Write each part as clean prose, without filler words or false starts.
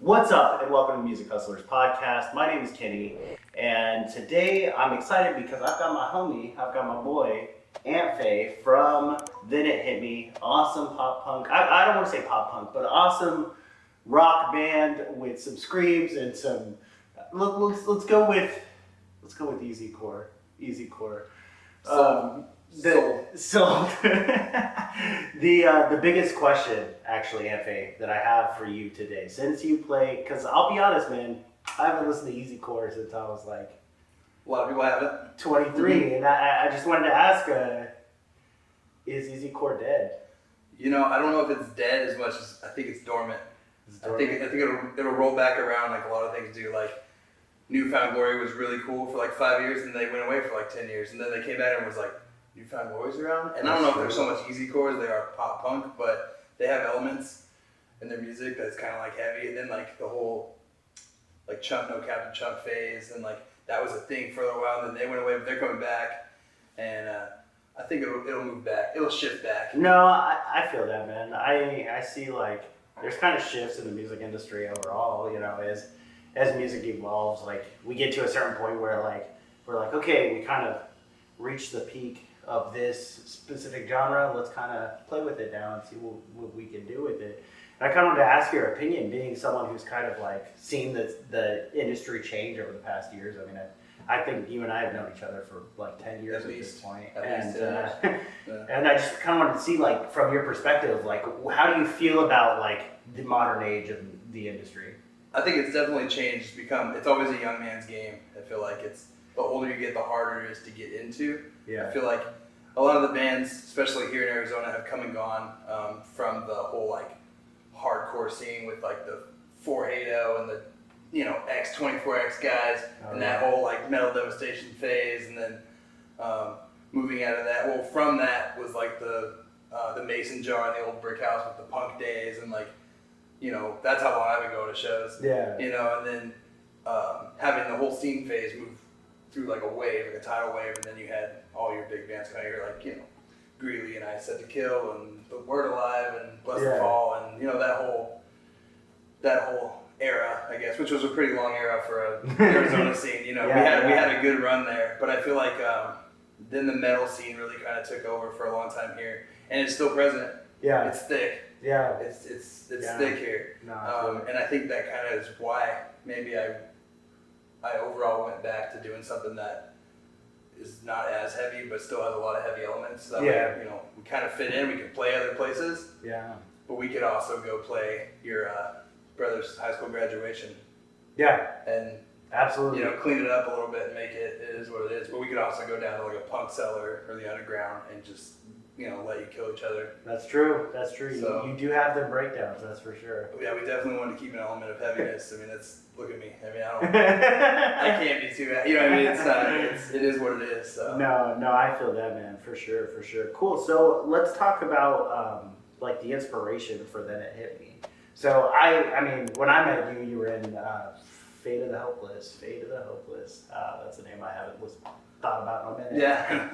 What's up, and welcome to Music Hustlers Podcast. My name is Kenny, and today I'm excited because I've got my boy, Anfe from Then It Hit Me. Awesome pop punk. I don't want to say pop punk, but awesome rock band with some screams and some. Let's go with Easycore. Easycore. The biggest question, actually, Anfe, that I have for you today, since you play, because I'll be honest, man, I haven't listened to Easycore since I was like A lot of people haven't. 23, and I just wanted to ask, is Easycore dead? You know, I don't know if it's dead as much as I think it's dormant. I think it'll roll back around like a lot of things do. Like Newfound Glory was really cool for like 5 years, and they went away for like 10 years, and then they came back and was like, Newfound Glory's around. And I don't know if there's so much Easycore as they are pop punk, but they have elements in their music that's kind of like heavy, and then like the whole like Chunk No Captain Chunk phase, and like that was a thing for a while, and then they went away, but they're coming back, and I think it'll move back. It'll shift back. No, I feel that, man. I see like there's kind of shifts in the music industry overall, you know, as music evolves. Like we get to a certain point where like we're like, okay, we kind of reached the peak of this specific genre. Let's kind of play with it now and see what we can do with it. And I kind of wanted to ask your opinion, being someone who's kind of like seen the industry change over the past years. I mean, I think you and I have known each other for like 10 years at this point. And I just kind of wanted to see, like, from your perspective, like, how do you feel about like the modern age of the industry? I think it's definitely changed. It's always a young man's game. I feel like the older you get, the harder it is to get into. Yeah. I feel like a lot of the bands, especially here in Arizona, have come and gone from the whole like hardcore scene with like the 480 and the X24X guys and that whole like metal devastation phase, and then moving out of that. Well, from that was like the Mason jar and the old brick house with the punk days, and like that's how long I've been going to shows. Yeah. And then having the whole scene phase move through like a wave, like a tidal wave, and then you had all your big bands kind of here, like Greeley and I Said to Kill and The Word Alive and Bless the Fall, and that whole era, I guess, which was a pretty long era for a Arizona scene. We had a good run there, but I feel like then the metal scene really kind of took over for a long time here, and it's still present. Yeah. It's thick. Yeah. It's thick here. No, and I think that kind of is why maybe I overall went back to doing something that is not as heavy, but still has a lot of heavy elements. So that way, we kind of fit in. We can play other places. Yeah. But we could also go play your brother's high school graduation. Yeah. And absolutely. Clean it up a little bit and make it is what it is. But we could also go down to like a punk cellar or the underground and just let you kill each other. That's true. So, you do have them breakdowns, that's for sure. Yeah, we definitely want to keep an element of heaviness. I mean, look at me. I mean, I can't be too, I mean, it is what it is. So. No, I feel that, man, for sure. Cool. So let's talk about like the inspiration for Then It Hit Me. So I mean, when I met you, you were in Fate of the Hopeless. That's a name I haven't thought about in a minute. Yeah.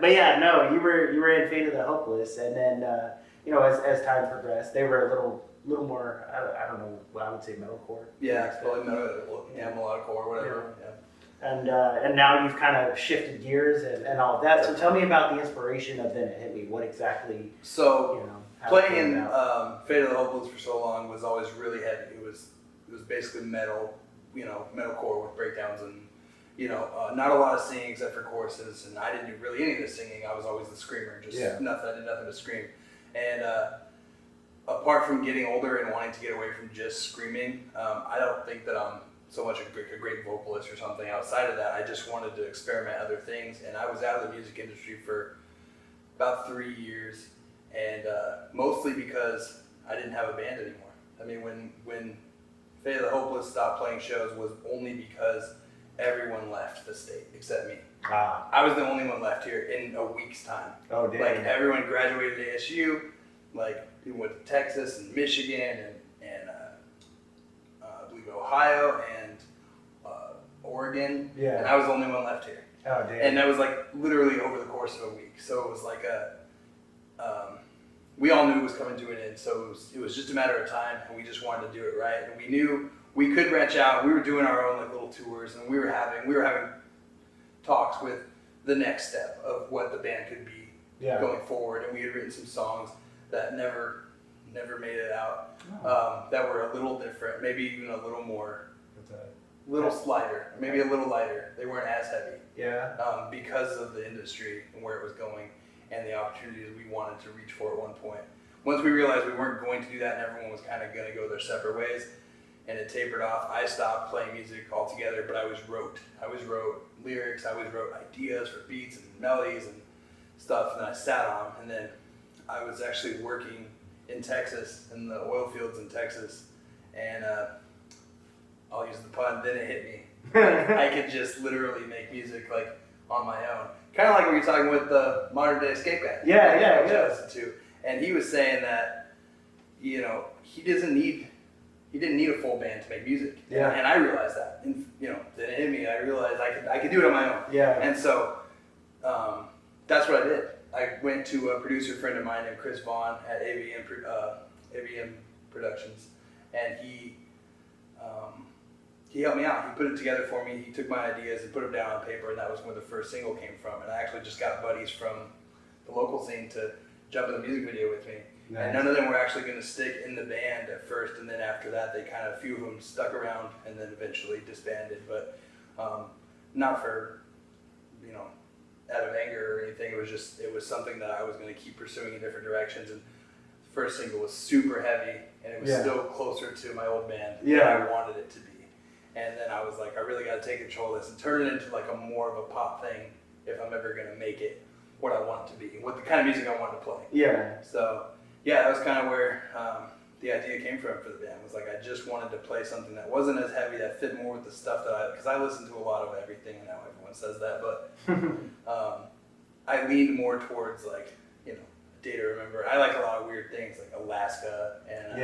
But yeah, no, you were in Fate of the Hopeless, and then as time progressed, they were a little more, I don't know what I would say, metalcore. Yeah, probably melodicore, whatever. Yeah. And now you've kind of shifted gears and all of that. So tell me about the inspiration of Then It Hit Me. What exactly? So playing in Fate of the Hopeless for so long was always really heavy. It was basically metal, metalcore with breakdowns and not a lot of singing except for choruses. And I didn't do really any of the singing. I was always the screamer, nothing. I did nothing but scream. And apart from getting older and wanting to get away from just screaming, I don't think that I'm so much a great vocalist or something. Outside of that, I just wanted to experiment other things, and I was out of the music industry for about 3 years, and mostly because I didn't have a band anymore. I mean, when Fate of the Hopeless stopped playing shows was only because everyone left the state except me. I was the only one left here in a week's time. Oh, damn. Like everyone graduated to ASU, like people went to Texas and Michigan and I believe Ohio and Oregon. Yeah. And I was the only one left here. Oh, damn. And that was like literally over the course of a week. So it was like we all knew it was coming to an end. So it was just a matter of time, and we just wanted to do it right. And we knew we could branch out. We were doing our own like little tours, and we were having talks with the next step of what the band could be going forward. And we had written some songs that never made it out, that were a little different, maybe even a little more, lighter, maybe a little lighter. They weren't as heavy. Because of the industry and where it was going and the opportunities we wanted to reach for at one point. Once we realized we weren't going to do that and everyone was kind of going to go their separate ways and it tapered off, I stopped playing music altogether, but I always wrote lyrics, I always wrote ideas for beats and melodies and stuff that I sat on. And then I was actually working in Texas, in the oil fields in Texas, and I'll use the pun, then it hit me. I could just literally make music like on my own. Kind of like what you're talking with the modern day escape guy. Which I listened to. And he was saying that, you know, he didn't need a full band to make music. And I realized that. And, you know, then it hit me. I realized I could do it on my own. And so that's what I did. I went to a producer friend of mine named Chris Vaughn at AVM Productions, and he helped me out. He put it together for me. He took my ideas and put them down on paper, and that was where the first single came from. And I actually just got buddies from the local scene to jump in the music video with me. And none of them were actually going to stick in the band at first, and then after that, a few of them stuck around and then eventually disbanded. But not for, you know, out of anger or anything. It was something that I was going to keep pursuing in different directions. And the first single was super heavy, and it was still closer to my old band than I wanted it to be. And then I was like, I really got to take control of this and turn it into like a more of a pop thing if I'm ever going to make it what I want it to be, what the kind of music I wanted to play. So that was kind of where the idea came from for the band. Was like I just wanted to play something that wasn't as heavy, that fit more with the stuff because I listen to a lot of everything, and now everyone says that, but I leaned more towards like, you know, A Day to Remember. I like a lot of weird things like Alaska and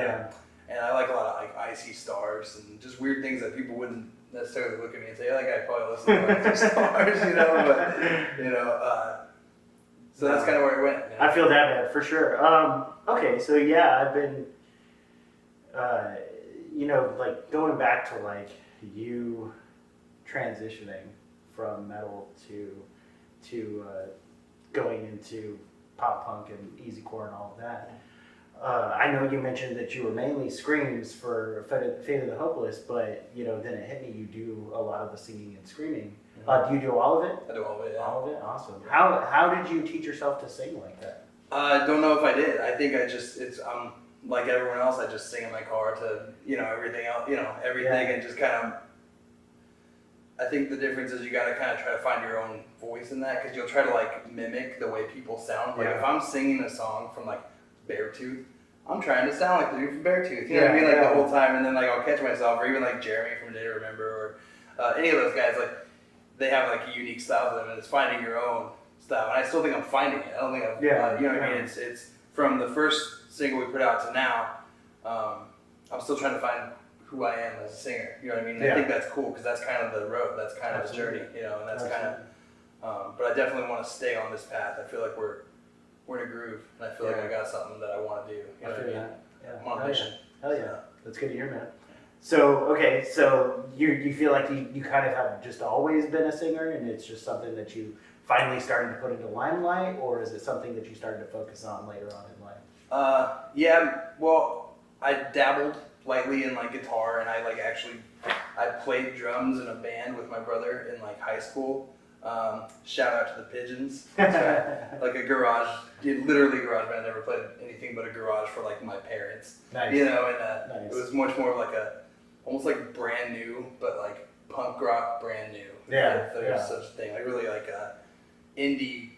I like a lot of like Icy Stars and just weird things that people wouldn't necessarily look at me and say, oh, that guy probably listens to Icy Stars, you know, but you know, so that's kind of where it went. You know? I feel that bad for sure. Okay, so I've been, you know, like going back to like you transitioning from metal to going into pop punk and Easycore and all of that. I know you mentioned that you were mainly screams for Fate of the Hopeless, but you know, then it hit me, you do a lot of the singing and screaming. Do you do all of it? I do all of it, yeah. All of it? Awesome. How did you teach yourself to sing like that? I don't know if I did. I think I'm like everyone else, I just sing in my car to, you know, everything else, you know, everything and just kind of, I think the difference is you got to kind of try to find your own voice in that, because you'll try to like mimic the way people sound. Like if I'm singing a song from like Beartooth, I'm trying to sound like the dude from Beartooth, you know what I mean, like the whole time, and then like I'll catch myself, or even like Jeremy from A Day to Remember, or any of those guys, like they have like a unique style to them, and it's finding your own style, and I still think I'm finding it. I don't think I've, you know what I mean, it's from the first single we put out to now, I'm still trying to find who I am as a singer, you know what I mean, and I think that's cool, because that's kind of the road, that's kind of the journey, you know, and that's kind of, but I definitely want to stay on this path. I feel like we're in a groove, and I feel like I got something that I want to do. You know what I mean? I'm on a mission. Hell yeah. That's good to hear, man. So, okay, so you feel like you kind of have just always been a singer, and it's just something that you finally started to put into limelight, or is it something that you started to focus on later on in life? Well, I dabbled lightly in like guitar, and I played drums in a band with my brother in like high school. Shout out to the Pigeons. Like a garage, literally garage band. I never played anything but a garage for like my parents. Nice. You know, and it was much more of like almost like brand new, but like punk rock brand new. If there's such a thing. Like really like a indie.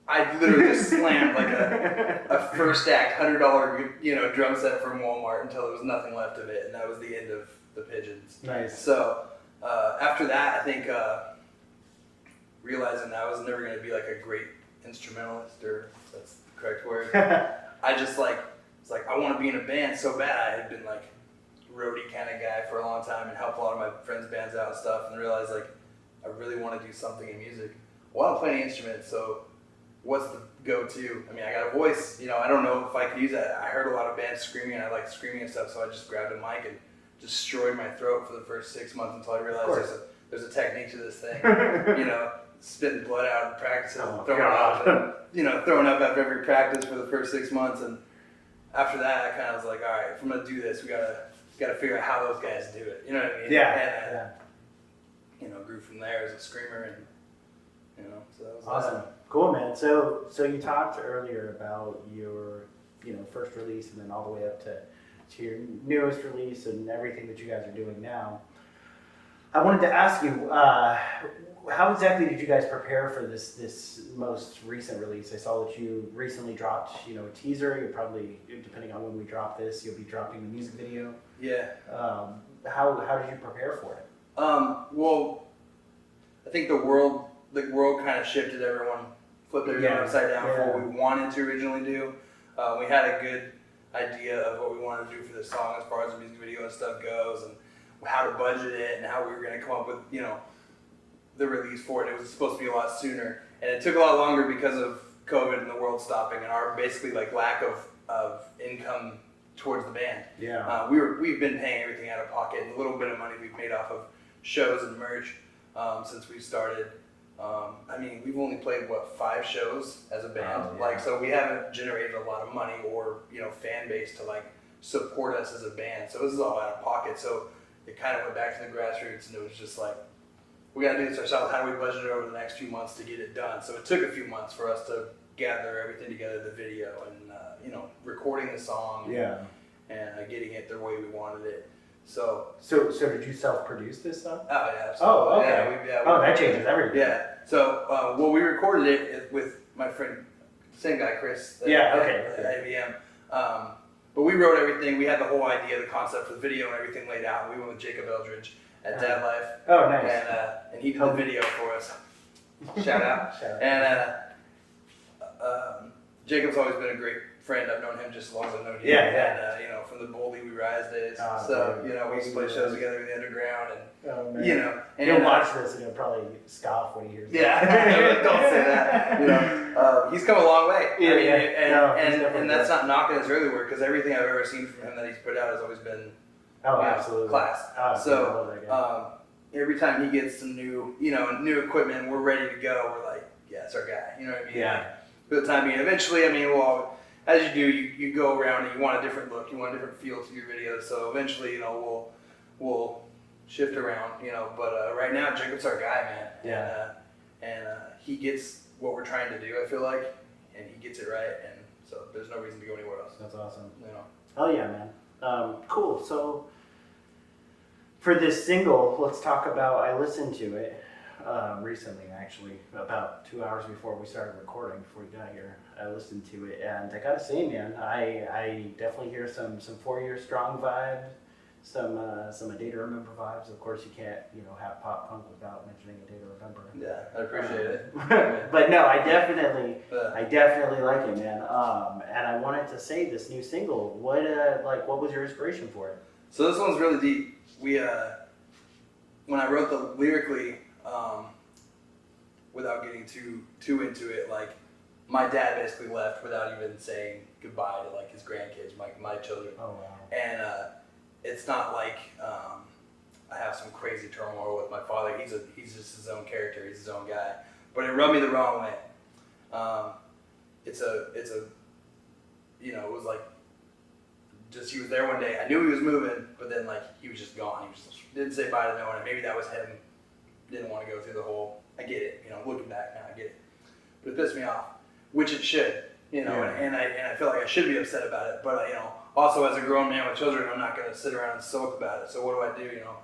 I literally just slammed like a first act $100 drum set from Walmart until there was nothing left of it, and that was the end of the Pigeons. Nice. So after that, I think realizing that I was never going to be like a great instrumentalist, or if that's the correct word. I just it's like I want to be in a band so bad. I had been like roadie kind of guy for a long time and helped a lot of my friends' bands out and stuff, and realized like I really want to do something in music. Well, I don't play any instruments, so what's the go-to? I mean, I got a voice, you know, I don't know if I could use that. I heard a lot of bands screaming, and I like screaming and stuff, so I just grabbed a mic and destroyed my throat for the first 6 months until I realized there's a technique to this thing. You know, spitting blood out in practice and throwing up after every practice for the first 6 months, and after that, I kind of was like, all right, if I'm gonna do this, we gotta figure out how those guys do it. You know what I mean? Yeah. You know, grew from there as a screamer, and you know, so that was awesome. Cool, man. So you talked earlier about your, you know, first release and then all the way up to your newest release and everything that you guys are doing now. I wanted to ask you, how exactly did you guys prepare for this most recent release? I saw that you recently dropped, you know, a teaser. You'll probably, depending on when we drop this, you'll be dropping the music video. Yeah. How did you prepare for it? Well, I think the world kind of shifted. Everyone flipped everything upside down for what we wanted to originally do. We had a good idea of what we wanted to do for the song as far as the music video and stuff goes, and how to budget it, and how we were going to come up with, you know, the release for it. It was supposed to be a lot sooner, and it took a lot longer because of COVID and the world stopping and our basically like lack of income towards the band. Yeah. We've been paying everything out of pocket, and a little bit of money we've made off of shows and merch since we started. I mean, we've only played 5 shows as a band. Like, so we haven't generated a lot of money or, you know, fan base to like support us as a band. So this is all out of pocket. So it kind of went back to the grassroots, and it was just like, we got to do this ourselves. How do we budget it over the next few months to get it done? So it took a few months for us to gather everything together, the video and, you know, recording the song and getting it the way we wanted it. So did you self-produce this stuff? Oh, yeah, absolutely. Oh, okay. That changes everything. Yeah. So, we recorded it with my friend, same guy, Chris. Okay. At IBM. But we wrote everything. We had the whole idea, the concept for the video and everything laid out. We went with Jacob Eldridge at Dad Life. Oh, nice. And he did the video for us. Shout out. And Jacob's always been a great friend. I've known him just as long as I've known you. And, you know, from the Boldly We Rise days. You know, we used to play shows together in the underground, and you know, and he'll watch this and he'll probably scoff when he hears don't say that. You know, he's come a long way. And that's not knocking his early work, because everything I've ever seen from him that he's put out has always been absolutely class. Every time he gets some new equipment, we're ready to go. We're like, it's our guy. You know what I mean? Yeah. For the time being, eventually, I mean, well, as you do, you go around and you want a different look, you want a different feel to your videos. So eventually, you know, we'll shift around, you know. But right now, Jacob's our guy, man. Yeah. And he gets what we're trying to do, I feel like, and he gets it right. And so there's no reason to go anywhere else. That's awesome. You know. Oh yeah, man. Cool. So for this single, let's talk about. I listened to it recently, actually, about 2 hours before we started recording. Before we got here, I listened to it, and I gotta say, man, I definitely hear some 4 Year Strong vibes, some A Day to Remember vibes. Of course, you can't, you know, have pop punk without mentioning A Day to Remember. Yeah, I appreciate it. But no, I definitely like it, man. And I wanted to say, this new single, what was your inspiration for it? So this one's really deep. We when I wrote the lyrically, without getting too into it, like, my dad basically left without even saying goodbye to like his grandkids, my children. Oh wow. And it's not like I have some crazy turmoil with my father. He's just his own character. He's his own guy. But it rubbed me the wrong way. It's a you know, it was like, just he was there one day. I knew he was moving, but then like he was just gone. He just didn't say bye to no one. And maybe that was him. Didn't want to go through the whole. I get it. You know, looking back now, I get it. But it pissed me off, which it should. You know, and I feel like I should be upset about it. But you know, also as a grown man with children, I'm not gonna sit around and sulk about it. So what do? You know,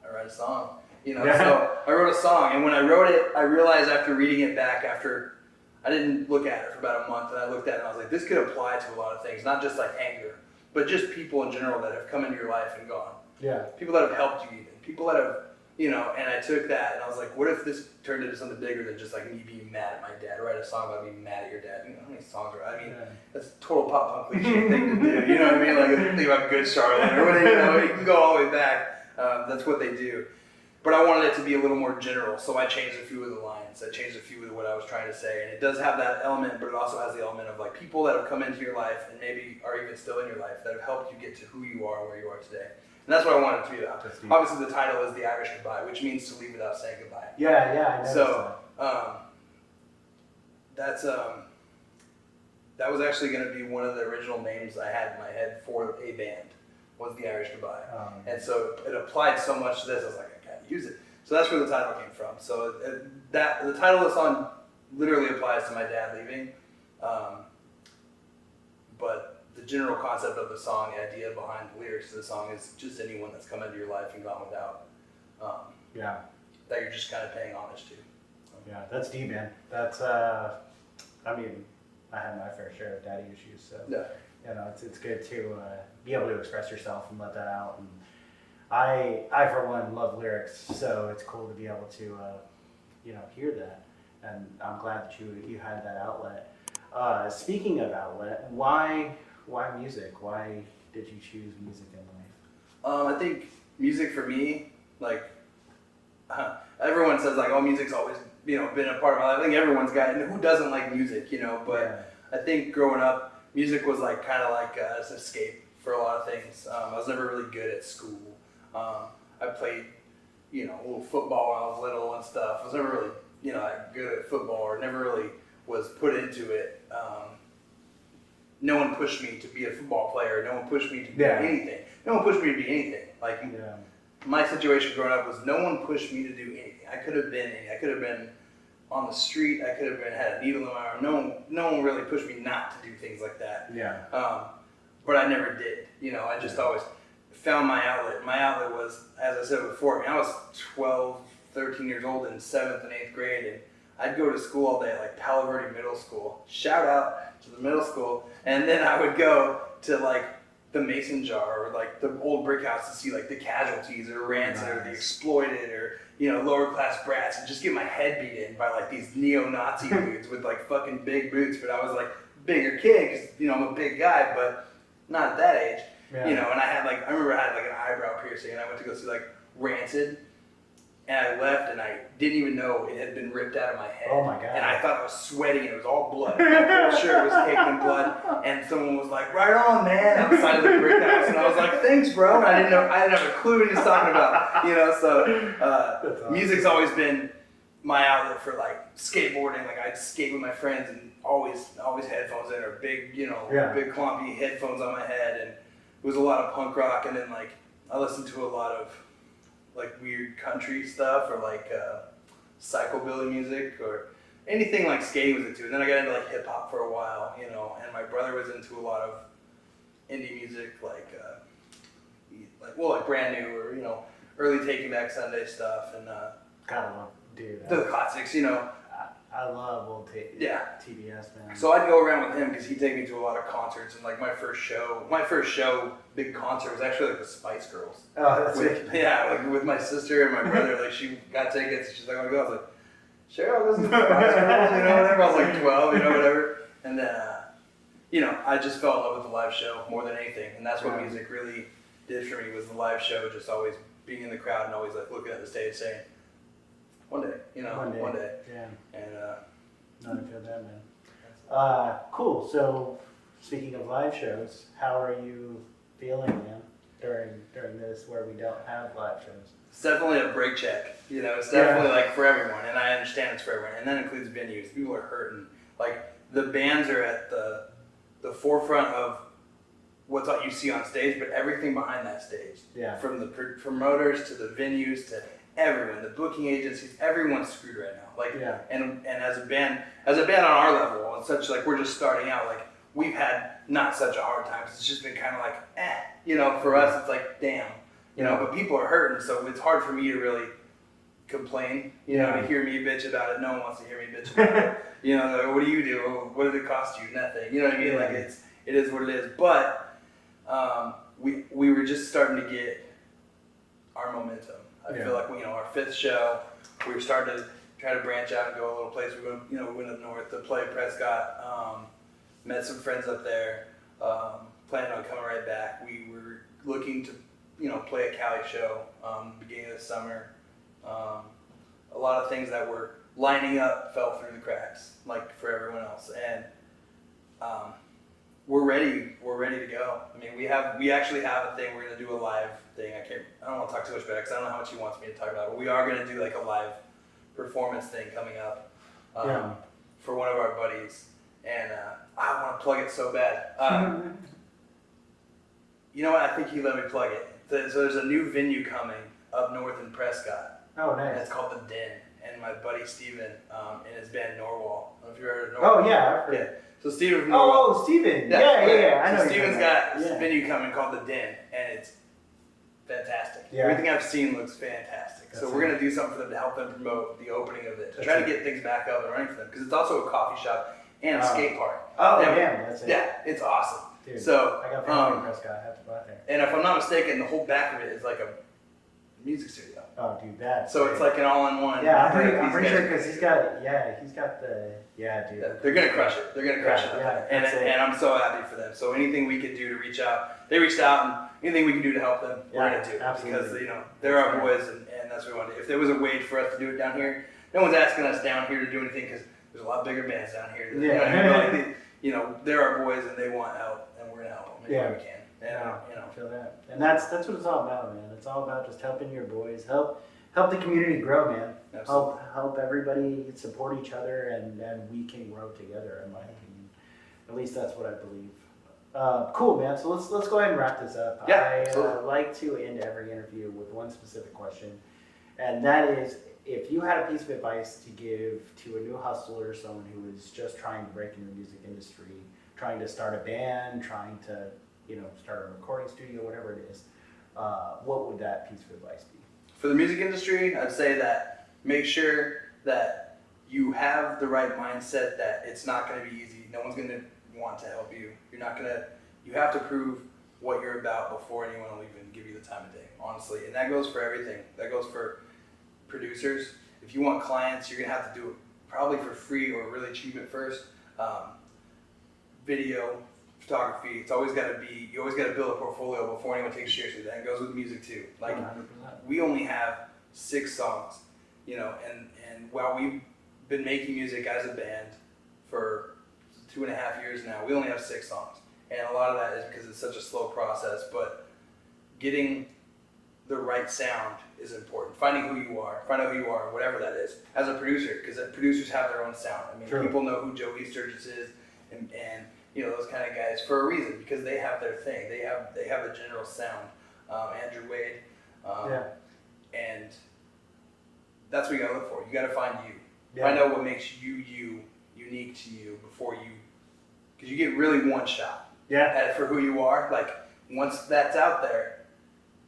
I write a song. You know, so I wrote a song, and when I wrote it, I realized after reading it back, after I didn't look at it for about a month, and I looked at it and I was like, this could apply to a lot of things, not just like anger, but just people in general that have come into your life and gone. Yeah. People that have helped you, even people that have, you know. And I took that and I was like, what if this turned into something bigger than just like me being mad at my dad? Write a song about being mad at your dad. You know how many songs are? I mean, that's a total pop punk cliche thing to do. You know what I mean? Like think about Good Charlotte or whatever. You know, you can go all the way back. That's what they do. but I wanted it to be a little more general, so I changed a few of the lines. I changed a few of what I was trying to say, and it does have that element, but it also has the element of like people that have come into your life and maybe are even still in your life that have helped you get to who you are, where you are today. And that's what I wanted it to be about. Obviously, the title is The Irish Goodbye, which means to leave without saying goodbye. Yeah, I noticed so, that was actually going to be one of the original names I had in my head for a band, was The Irish Goodbye. And so it applied so much to this, I was like, I gotta use it. So that's where the title came from. So the title of the song literally applies to my dad leaving. But the general concept of the song, the idea behind the lyrics of the song is just anyone that's come into your life and gone without. That you're just kind of paying homage to. Yeah, that's deep, man. That's, I mean, I had my fair share of daddy issues, so you know, it's good to be able to express yourself and let that out. And I for one love lyrics, so it's cool to be able to you know, hear that. And I'm glad that you had that outlet. Speaking of outlet, why music? Why did you choose music in life? I think music for me, like everyone says, like, oh, music's always, you know, been a part of my life. I think everyone's got, and who doesn't like music, you know? But I think growing up, music was like kind of like an escape for a lot of things. I was never really good at school. I played, you know, a little football when I was little and stuff. I was never really, you know, like good at football, or never really was put into it. No one pushed me to be a football player. No one pushed me to be anything. No one pushed me to be anything. Like my situation growing up was no one pushed me to do anything. I could have been on the street. I could have had a needle in my arm. No one really pushed me not to do things like that. But I never did. You know, I just always found my outlet. My outlet was, as I said before, I was 12, 13 years old in 7th and 8th grade, and I'd go to school all day at like Palo Verde Middle School. Shout out to the middle school. And then I would go to like the Mason Jar or like the old brick house to see like the Casualties or Rancid or the Exploited or, you know, lower class brats, and just get my head beat in by like these neo-Nazi dudes with like fucking big boots. But I was like bigger kid because, you know, I'm a big guy, but not at that age. You know, and I remember I had like an eyebrow piercing, and I went to go see like Rancid. And I left, and I didn't even know it had been ripped out of my head. Oh my god! And I thought I was sweating, and it was all blood. My whole shirt was caked in blood. And someone was like, "Right on, man!" outside of the brick house, and I was like, "Thanks, bro." And I didn't have a clue what he was talking about, you know. So awesome. Music's always been my outlet for like skateboarding. Like I'd skate with my friends, and always headphones in, or big, you know, big clumpy headphones on my head, and it was a lot of punk rock, and then like I listened to a lot of like weird country stuff, or like psychobilly music, or anything like skating was into. And then I got into like hip hop for a while, you know. And my brother was into a lot of indie music, like Brand New, or, you know, early Taking Back Sunday stuff, and the classics, you know. I love old TBS, man. So I'd go around with him because he'd take me to a lot of concerts, and like my first show, big concert was actually like the Spice Girls. Oh, that's it. Yeah, like with my sister and my brother. Like she got tickets, and she's like, "I want to go." I was like, "Sure, I'll listen to the Spice Girls," you know, whatever. I was like 12, you know, whatever. And then, you know, I just fell in love with the live show more than anything, and that's what music really did for me, was the live show. Just always being in the crowd and always like looking at the stage, saying, "One day, you know, one day." Yeah. And I feel that, man. Cool. So, speaking of live shows, how are you feeling, man, during this where we don't have live shows? It's definitely a break check. You know, it's definitely like for everyone, and I understand it's for everyone, and that includes venues. People are hurting. Like the bands are at the forefront of what's you see on stage, but everything behind that stage. Yeah. From the promoters to the venues to everyone, the booking agencies, everyone's screwed right now. Like, and as a band on our level, and such, like, we're just starting out, like, we've had not such a hard time. It's just been kind of like, you know, for us, it's like, damn, you know, but people are hurting, so it's hard for me to really complain, you know, to hear me bitch about it. No one wants to hear me bitch about it. You know, like, what do you do? What did it cost you? Nothing. You know what I mean? Like, it is what it is. But we were just starting to get our momentum. I feel like, you know, our 5th show, we were starting to try to branch out and go a little place. We went up north to play Prescott, met some friends up there, planning on coming right back. We were looking to, you know, play a Cali show beginning of the summer, A lot of things that were lining up fell through the cracks, like for everyone else. And we're ready to go. I mean, we actually have a thing. We're gonna do a live thing. I don't want to talk too much about it because I don't know how much he wants me to talk about it. But we are gonna do like a live performance thing coming up for one of our buddies, and I want to plug it so bad. You know what? I think he let me plug it. So there's a new venue coming up north in Prescott. Oh, nice. And it's called The Den. And my buddy Steven and his band Norwal. I don't know if you heard of Norwal. Oh, yeah, I've heard. Yeah. So Steven from Norwal. Oh, Steven. Yeah. I know. So Steven's got this venue coming called The Den, and it's fantastic. Yeah. Everything I've seen looks fantastic. That's so we're going to do something for them to help them promote the opening of it. To try to get things back up and running for them. Because it's also a coffee shop and a skate park. Oh, damn. That's it. Yeah, it's awesome. Dude, so I got family in Prescott. I have to go out there. And if I'm not mistaken, the whole back of it is like a music studio. Oh, dude, that's so great. It's like an all-in-one. Yeah, I'm pretty sure because he's got the dude. They're gonna crush it. They're gonna crush it. Yeah, and I'm so happy for them. So anything we could do to reach out, they reached out, and anything we can do to help them, we're gonna do. Absolutely. Because they're our boys, and that's what we want to do. If there was a way for us to do it down here, no one's asking us down here to do anything because there's a lot bigger bands down here. They're our boys, and they want help, and we're gonna help them if we can. And, I feel that. And that's what it's all about, man. It's all about just helping your boys, help the community grow, man. Absolutely. Help everybody support each other, and we can grow together, in my opinion. At least that's what I believe. Cool, man. So let's go ahead and wrap this up. Yeah, I like to end every interview with one specific question, and that is, if you had a piece of advice to give to a new hustler, someone who is just trying to break into the music industry, trying to start a band, trying to start a recording studio, whatever it is, what would that piece of advice be? For the music industry, I'd say that make sure that you have the right mindset that it's not going to be easy. No one's going to want to help you. You have to prove what you're about before anyone will even give you the time of day, honestly. And that goes for everything. That goes for producers. If you want clients, you're going to have to do it probably for free or really cheap at first. Video, photography, you always got to build a portfolio before anyone takes you seriously. That goes with music too. 100%. We only have 6 songs, and while we've been making music as a band for 2.5 years now, we only have 6 songs. And a lot of that is because it's such a slow process, but getting the right sound is important. Finding who you are, whatever that is, as a producer, because producers have their own sound. I mean, True. People know who Joey Sturgis is, and those kind of guys for a reason, because they have their thing. They have a general sound. Andrew Wade, and that's what you gotta look for. You gotta find you. Yeah. Find out what makes you unique to you before because you get really one shot. Yeah. For who you are. Like once that's out there,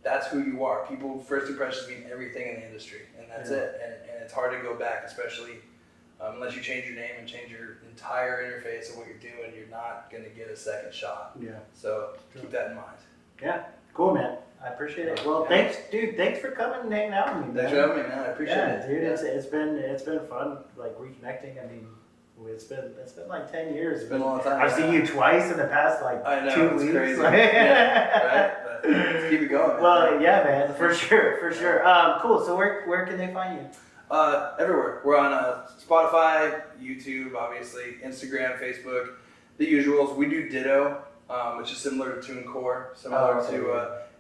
that's who you are. First impressions mean everything in the industry, and that's it. And it's hard to go back, especially unless you change your name and change your entire interface of what you're doing. You're not gonna get a second shot. Yeah. So keep that in mind. Yeah. Cool, man. I appreciate it. Well, thanks, dude. Thanks for coming and hanging out with me, man. Thanks for having me, man. I appreciate it. Dude. It's been fun, like reconnecting. I mean, it's been like 10 years. It's been a long time. I've seen you twice in the past, like I know, 2 it's weeks. crazy. Right? But let's keep it going. Well, yeah, man, for sure. Cool. So where can they find you? Everywhere. We're on Spotify, YouTube, obviously, Instagram, Facebook, the usuals. We do Ditto, which is similar to TuneCore,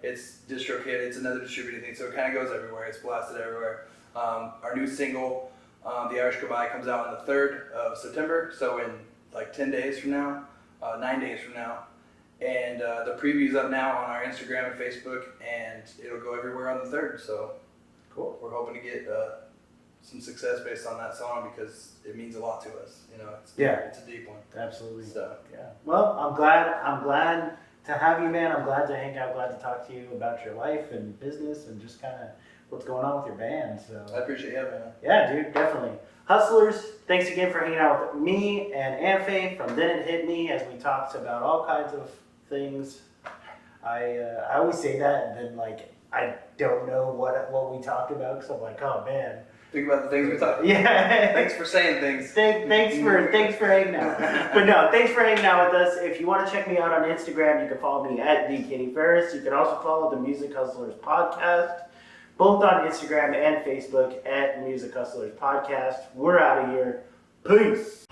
it's DistroKid. It's another distributed thing, so it kind of goes everywhere. It's blasted everywhere. Our new single, The Irish Goodbye, comes out on the 3rd of September, so in like 10 days from now, 9 days from now. And the preview's up now on our Instagram and Facebook, and it'll go everywhere on the 3rd. So cool. We're hoping to get some success based on that song because it means a lot to us. It's a deep one. Absolutely. So yeah. Well, I'm glad to have you, man. I'm glad to hang out, glad to talk to you about your life and business and just kind of what's going on with your band. So I appreciate having me. Yeah, dude, definitely. Hustlers, thanks again for hanging out with me and Anfe from Then It Hit Me as we talked about all kinds of things. I always say that and then I don't know what we talked about because I'm like, oh man. Think about the things we talked about. Yeah. Thanks for saying things. Thanks for hanging out. But no, thanks for hanging out with us. If you want to check me out on Instagram, you can follow me at DKittyFerris. You can also follow the Music Hustlers podcast. both on Instagram and Facebook at Music Hustlers Podcast. We're out of here. Peace.